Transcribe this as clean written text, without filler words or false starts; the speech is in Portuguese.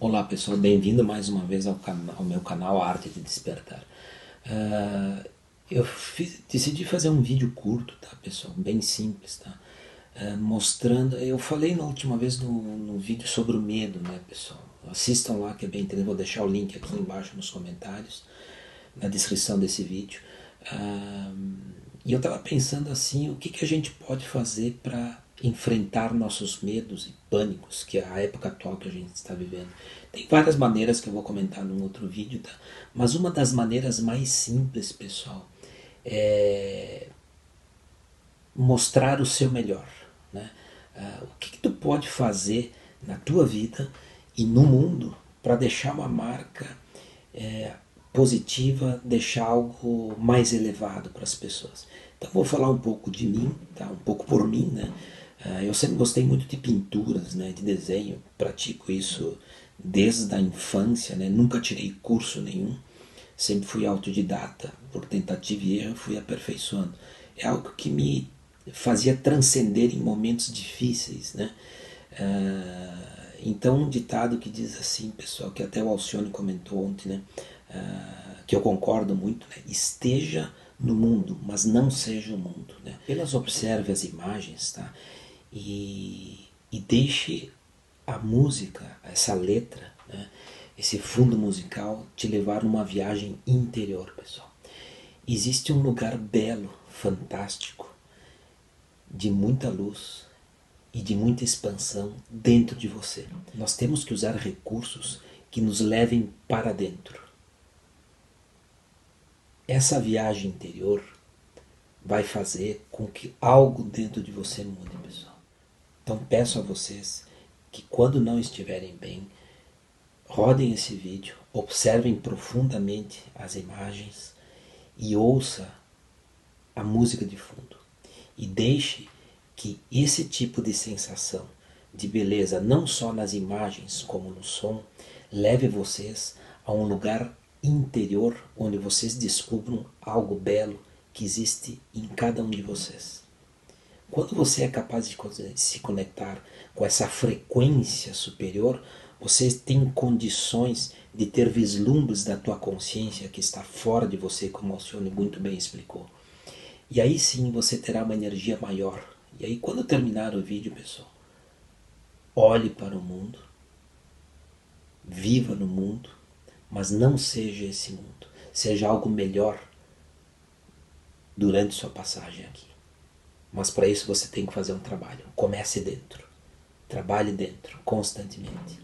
Olá pessoal, bem-vindo mais uma vez ao meu canal Arte de Despertar. Decidi fazer um vídeo curto, tá pessoal, bem simples, tá? Mostrando, eu falei na última vez no vídeo sobre o medo, né pessoal? Assistam lá que é bem interessante, vou deixar o link aqui embaixo nos comentários, na descrição desse vídeo. E eu estava pensando assim, o que a gente pode fazer para enfrentar nossos medos e pânicos, que é a época atual que a gente está vivendo. Tem várias maneiras que eu vou comentar num outro vídeo, tá? Mas uma das maneiras mais simples, pessoal, é mostrar o seu melhor, né? O que tu pode fazer na tua vida e no mundo para deixar uma marca é, positiva, deixar algo mais elevado para as pessoas. Então vou falar um pouco de mim, tá? Um pouco por mim, né? Eu sempre gostei muito de pinturas, né? De desenho, pratico isso desde a infância, né? Nunca tirei curso nenhum, sempre fui autodidata, por tentativa e erro fui aperfeiçoando. É algo que me fazia transcender em momentos difíceis, né? Então um ditado que diz assim, pessoal, que até o Alcione comentou ontem, né? Que eu concordo muito, né? Esteja no mundo, mas não seja o mundo, né? Apenas observe as imagens, tá? E deixe a música, essa letra, né? Esse fundo musical te levar numa viagem interior, pessoal. Existe um lugar belo, fantástico, de muita luz e de muita expansão dentro de você. Nós temos que usar recursos que nos levem para dentro. Essa viagem interior vai fazer com que algo dentro de você mude, pessoal. Então peço a vocês que quando não estiverem bem, rodem esse vídeo, observem profundamente as imagens e ouça a música de fundo. E deixe que esse tipo de sensação de beleza, não só nas imagens como no som, leve vocês a um lugar interior onde vocês descubram algo belo que existe em cada um de vocês. Quando você é capaz de se conectar com essa frequência superior, você tem condições de ter vislumbres da tua consciência que está fora de você, como o Alcione muito bem explicou. E aí sim você terá uma energia maior. E aí quando terminar o vídeo, pessoal, olhe para o mundo, viva no mundo, mas não seja esse mundo. Seja algo melhor durante sua passagem aqui. Mas para isso você tem que fazer um trabalho. Comece dentro. Trabalhe dentro, constantemente.